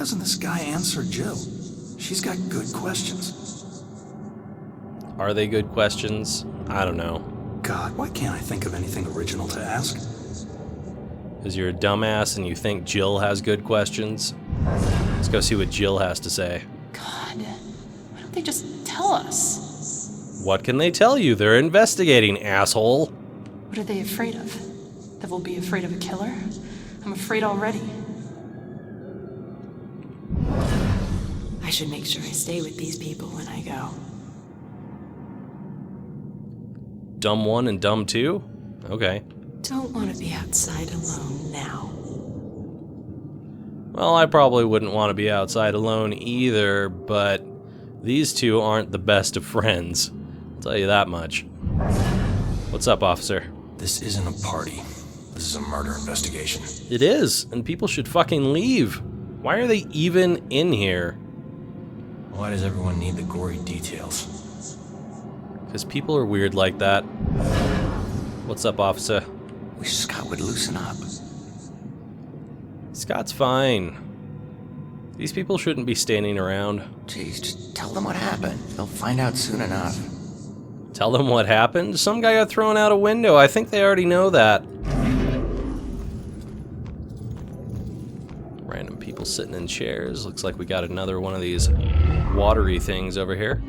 hasn't this guy answered Jill? She's got good questions. Are they good questions? I don't know. God, why can't I think of anything original to ask? Because you're a dumbass and you think Jill has good questions? Let's go see what Jill has to say. God, why don't they just tell us? What can they tell you? They're investigating, asshole. What are they afraid of? That we'll be afraid of a killer? I'm afraid already. I should make sure I stay with these people when I go. Dumb 1 and Dumb 2? Okay. Don't want to be outside alone now. Well, I probably wouldn't want to be outside alone either, but these two aren't the best of friends. I'll tell you that much. What's up, officer? This isn't a party. This is a murder investigation. It is, and people should fucking leave. Why are they even in here? Why does everyone need the gory details? Because people are weird like that. What's up, officer? Wish Scott would loosen up. Scott's fine. These people shouldn't be standing around. Jeez, just tell them what happened. They'll find out soon enough. Tell them what happened? Some guy got thrown out a window. I think they already know that. Random people sitting in chairs. Looks like we got another one of these watery things over here.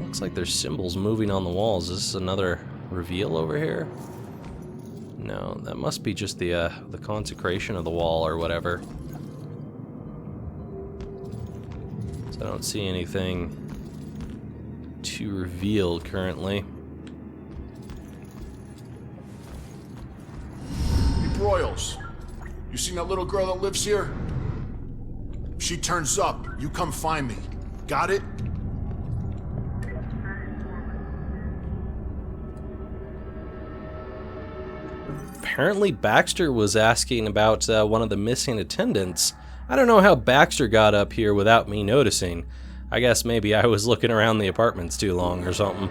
Looks like there's symbols moving on the walls. Is this another reveal over here? No, that must be just the consecration of the wall or whatever. So I don't see anything to reveal currently. Hey, Broyles, you seen that little girl that lives here? If she turns up, you come find me. Got it? Apparently Baxter was asking about one of the missing attendants. I don't know how Baxter got up here without me noticing. I guess maybe I was looking around the apartments too long or something.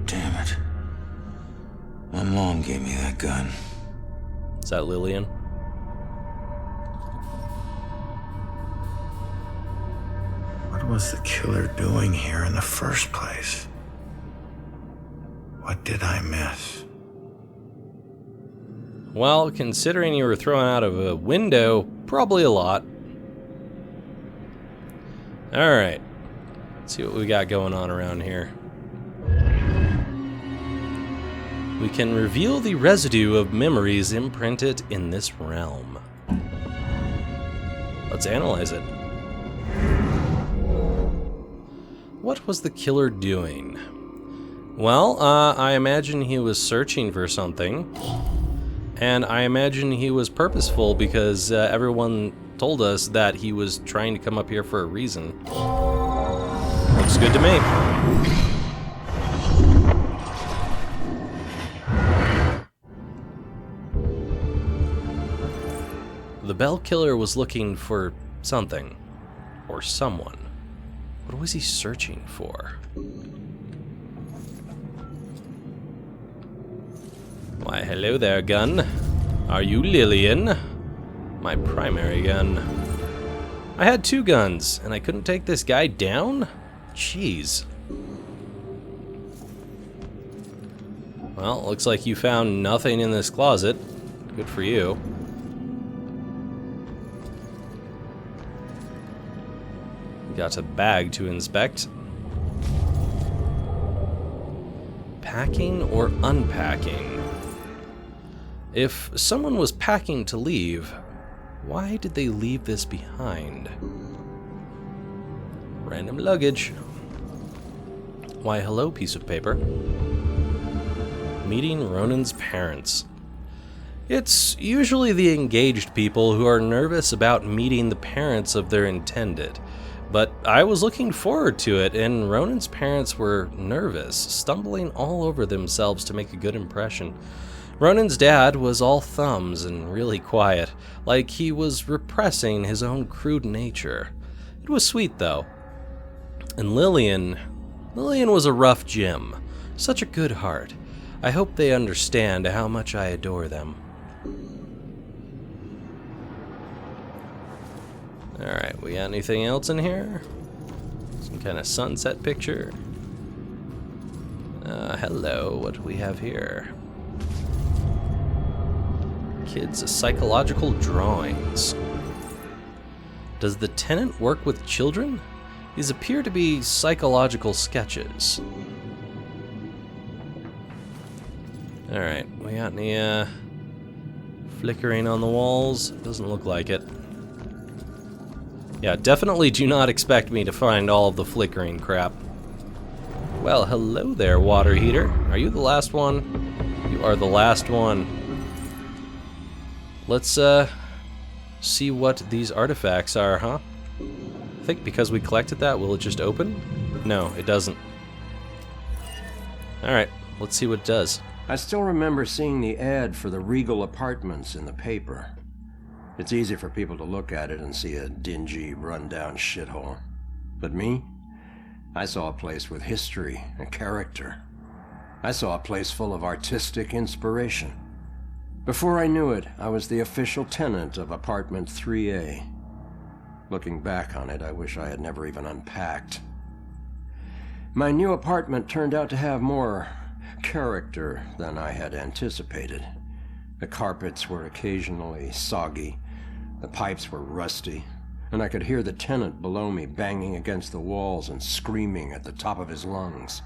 Damn it. My mom gave me that gun. Is that Lillian? What was the killer doing here in the first place? What did I miss? Well, considering you were thrown out of a window, probably a lot. Alright. Let's see what we got going on around here. We can reveal the residue of memories imprinted in this realm. Let's analyze it. What was the killer doing? Well, I imagine he was searching for something. And I imagine he was purposeful because everyone told us that he was trying to come up here for a reason. Looks good to me. The Bell Killer was looking for something. Or someone. What was he searching for? Why, hello there, gun. Are you Lillian? My primary gun. I had two guns, and I couldn't take this guy down? Jeez. Well, looks like you found nothing in this closet. Good for you. Got a bag to inspect. Packing or unpacking? If someone was packing to leave, why did they leave this behind? Random luggage. Why, hello, piece of paper. Meeting Ronan's parents. It's usually the engaged people who are nervous about meeting the parents of their intended. But I was looking forward to it, and Ronan's parents were nervous, stumbling all over themselves to make a good impression. Ronan's dad was all thumbs and really quiet, like he was repressing his own crude nature. It was sweet, though. And Lillian was a rough gem. Such a good heart. I hope they understand how much I adore them. Alright, we got anything else in here? Some kind of sunset picture. Hello, what do we have here? Kids' psychological drawings. Does the tenant work with children? These appear to be psychological sketches. Alright, we got any flickering on the walls? Doesn't look like it. Yeah, definitely do not expect me to find all of the flickering crap. Well, hello there, water heater. Are you the last one? You are the last one. Let's see what these artifacts are, huh? I think because we collected that, will it just open? No, it doesn't. Alright, let's see what it does. I still remember seeing the ad for the Regal Apartments in the paper. It's easy for people to look at it and see a dingy, run-down shithole. But me? I saw a place with history and character. I saw a place full of artistic inspiration. Before I knew it, I was the official tenant of apartment 3A. Looking back on it, I wish I had never even unpacked. My new apartment turned out to have more character than I had anticipated. The carpets were occasionally soggy, the pipes were rusty, and I could hear the tenant below me banging against the walls and screaming at the top of his lungs.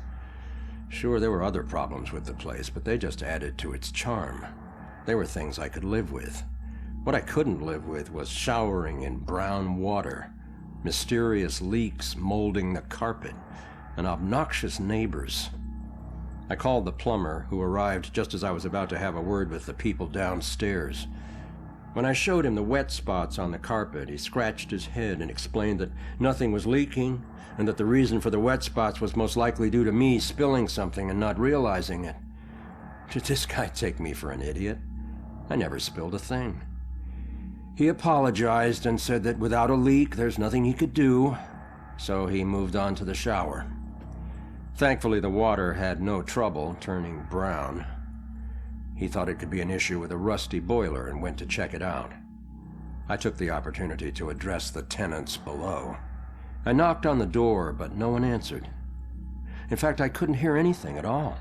Sure, there were other problems with the place, but they just added to its charm. They were things I could live with. What I couldn't live with was showering in brown water, mysterious leaks molding the carpet, and obnoxious neighbors. I called the plumber, who arrived just as I was about to have a word with the people downstairs. When I showed him the wet spots on the carpet, he scratched his head and explained that nothing was leaking, and that the reason for the wet spots was most likely due to me spilling something and not realizing it. Did this guy take me for an idiot? I never spilled a thing. He apologized and said that without a leak, there's nothing he could do, so he moved on to the shower. Thankfully, the water had no trouble turning brown. He thought it could be an issue with a rusty boiler and went to check it out. I took the opportunity to address the tenants below. I knocked on the door, but no one answered. In fact, I couldn't hear anything at all.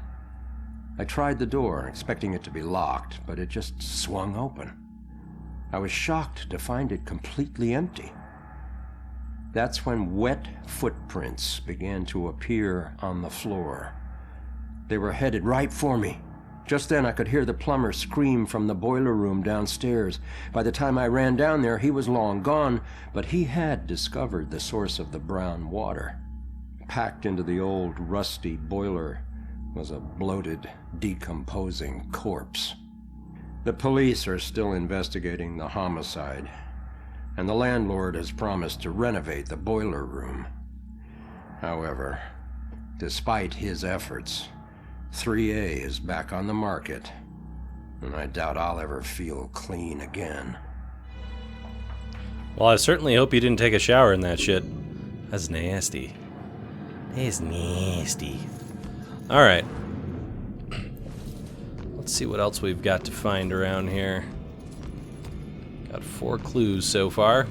I tried the door, expecting it to be locked, but it just swung open. I was shocked to find it completely empty. That's when wet footprints began to appear on the floor. They were headed right for me. Just then I could hear the plumber scream from the boiler room downstairs. By the time I ran down there, he was long gone, but he had discovered the source of the brown water. Packed into the old rusty boiler was a bloated, decomposing corpse. The police are still investigating the homicide, and the landlord has promised to renovate the boiler room. However, despite his efforts, 3A is back on the market, and I doubt I'll ever feel clean again. Well, I certainly hope you didn't take a shower in that shit. That's nasty. It's nasty. Alright. Let's see what else we've got to find around here. Got 4 clues so far.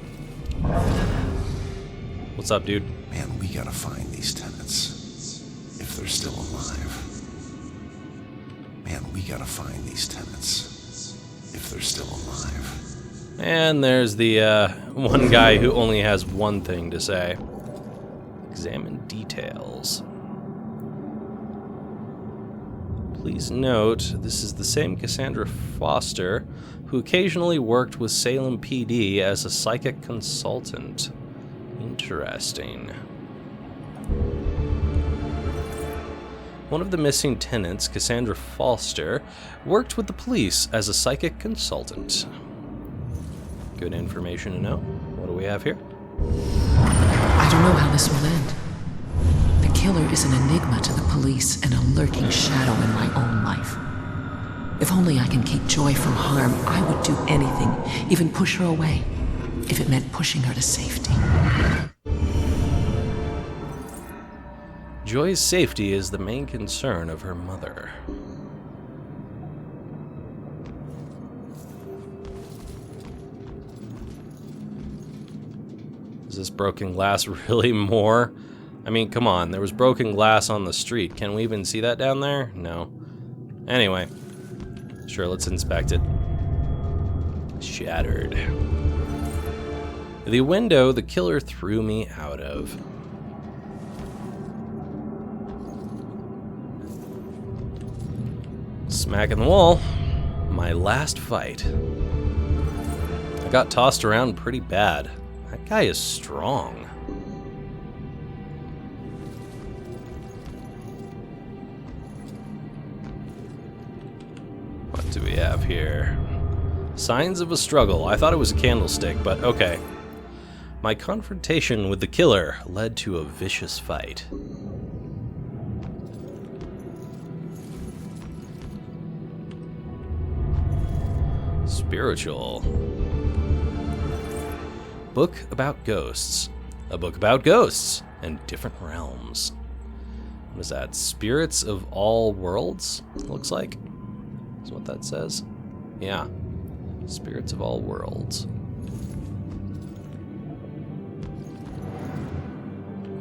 What's up, dude? Man, we gotta find these tenants. If they're still alive. Man, we gotta find these tenants. If they're still alive. And there's the one guy who only has one thing to say. Examine details. Please note, this is the same Cassandra Foster who occasionally worked with Salem PD as a psychic consultant. Interesting. One of the missing tenants, Cassandra Foster, worked with the police as a psychic consultant. Good information to know. What do we have here? I don't know how this will end. The killer is an enigma to the police and a lurking shadow in my own life. If only I can keep Joy from harm, I would do anything, even push her away, if it meant pushing her to safety. Joy's safety is the main concern of her mother. Is this broken glass really more? I mean, come on, there was broken glass on the street. Can we even see that down there? No. Anyway, sure, let's inspect it. Shattered. The window the killer threw me out of. Smack in the wall. My last fight. I got tossed around pretty bad. That guy is strong. What do we have here? Signs of a struggle. I thought it was a candlestick, but okay. My confrontation with the killer led to a vicious fight. Spiritual. Book about ghosts. A book about ghosts and different realms. What is that? Spirits of all worlds? Looks like. Is what that says? Yeah. Spirits of all worlds.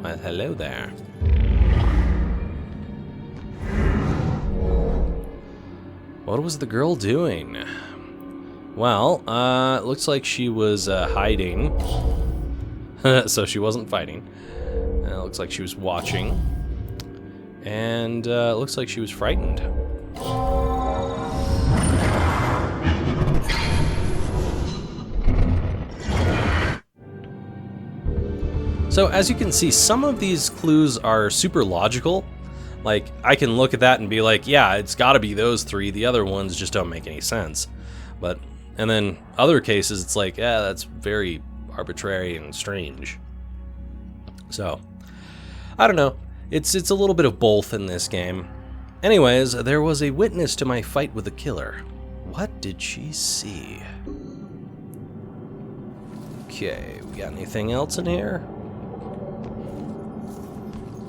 Well, hello there. What was the girl doing? Well, it looks like she was hiding. So she wasn't fighting. It looks like she was watching. And it looks like she was frightened. So as you can see, some of these clues are super logical. Like, I can look at that and be like, yeah, it's gotta be those three. The other ones just don't make any sense. But, and then other cases, it's like, yeah, that's very arbitrary and strange. So, I don't know. It's a little bit of both in this game. Anyways, there was a witness to my fight with the killer. What did she see? Okay, we got anything else in here?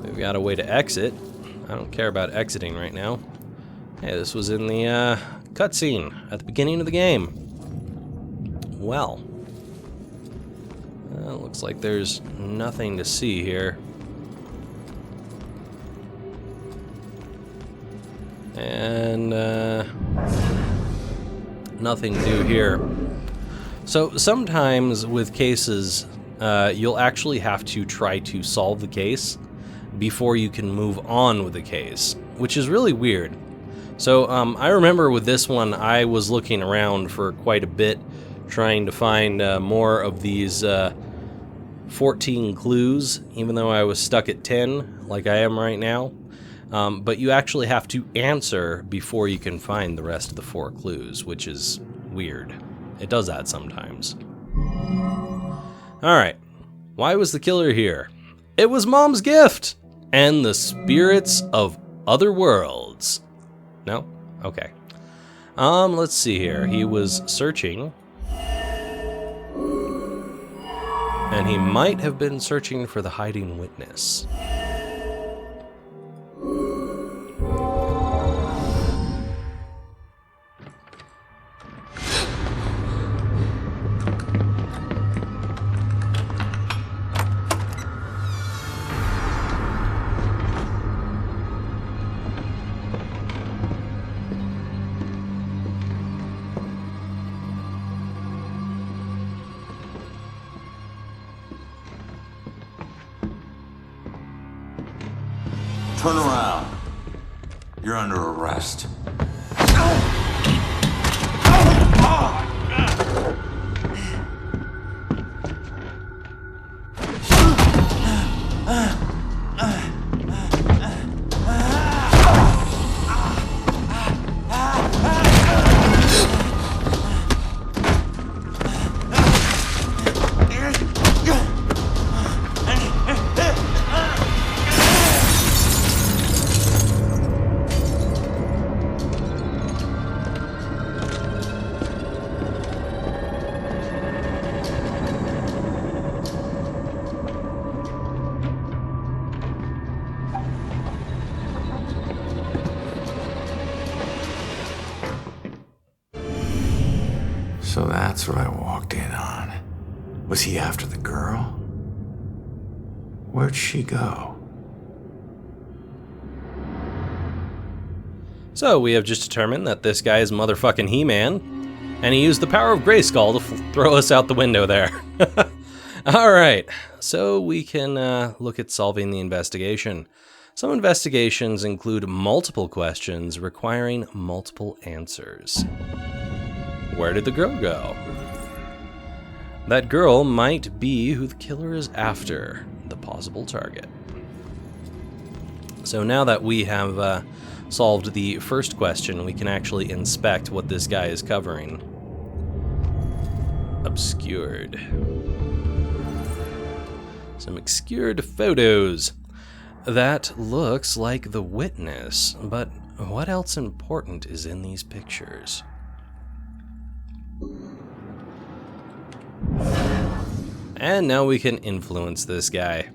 We've got a way to exit. I don't care about exiting right now. Hey, this was in the cutscene at the beginning of the game. Well, looks like there's nothing to see here. And nothing new here. So sometimes with cases, you'll actually have to try to solve the case before you can move on with the case, which is really weird. So I remember with this one, I was looking around for quite a bit, trying to find more of these 14 clues, even though I was stuck at 10, like I am right now. But you actually have to answer before you can find the rest of the 4 clues, which is weird. It does that sometimes. Alright, why was the killer here? It was Mom's gift! And the spirits of other worlds. No? Okay. Let's see here. He was searching. And he might have been searching for the hiding witness. Turn around. You're under arrest. So that's what I walked in on. Was he after the girl? Where'd she go? So we have just determined that this guy is motherfucking He-Man, and he used the power of Grayskull to throw us out the window there. Alright, so we can look at solving the investigation. Some investigations include multiple questions requiring multiple answers. Where did the girl go? That girl might be who the killer is after, the possible target. So now that we have solved the first question, we can actually inspect what this guy is covering. Obscured. Some obscured photos. That looks like the witness, but what else important is in these pictures? And now we can influence this guy.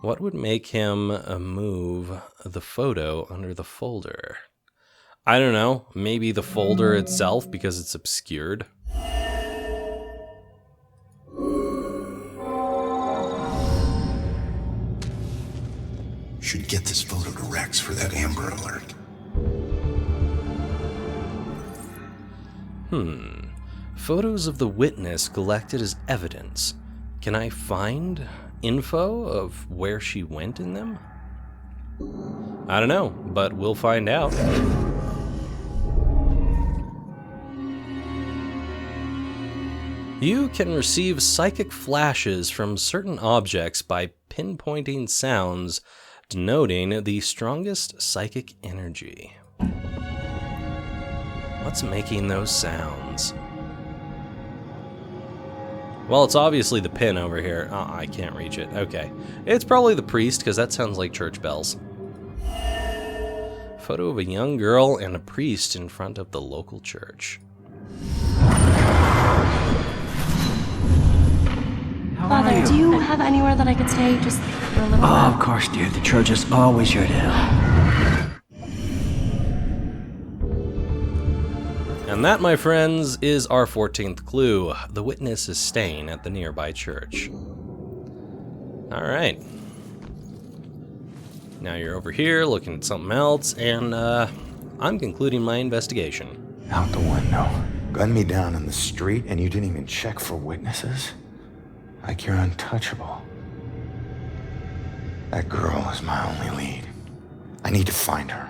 What would make him move the photo under the folder? I don't know, maybe the folder itself because it's obscured. Should get this photo to Rex for that Amber Alert. Photos of the witness collected as evidence. Can I find info of where she went in them? I don't know, but we'll find out. You can receive psychic flashes from certain objects by pinpointing sounds denoting the strongest psychic energy. What's making those sounds? Well, it's obviously the pin over here. Oh, I can't reach it. Okay. It's probably the priest, because that sounds like church bells. Photo of a young girl and a priest in front of the local church. Father, do you have anywhere that I could stay just for a little while? Oh, of course, dear. The church is always your to help. And that, my friends, is our 14th clue. The witness is staying at the nearby church. Alright. Now you're over here looking at something else, and I'm concluding my investigation. Out the window. Gunned me down in the street, and you didn't even check for witnesses? Like you're untouchable. That girl is my only lead. I need to find her.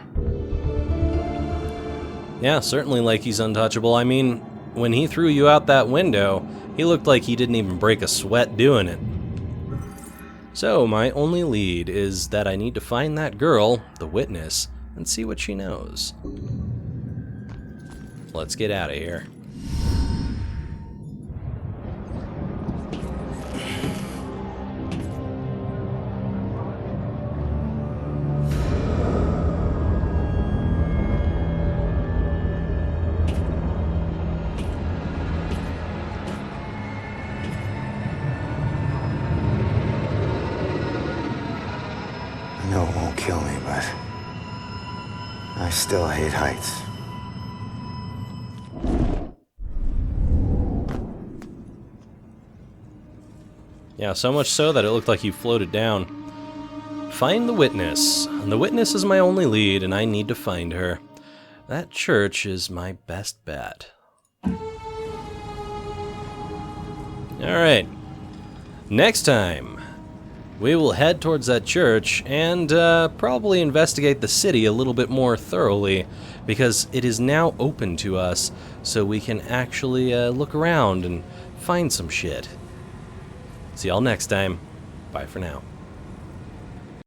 Yeah, certainly like he's untouchable. I mean, when he threw you out that window, he looked like he didn't even break a sweat doing it. So, my only lead is that I need to find that girl, the witness, and see what she knows. Let's get out of here. I know it won't kill me, but I still hate heights. Yeah, so much so that it looked like you floated down. Find the witness. And the witness is my only lead, and I need to find her. That church is my best bet. Alright. Next time, we will head towards that church and probably investigate the city a little bit more thoroughly, because it is now open to us, so we can actually look around and find some shit. See y'all next time. Bye for now.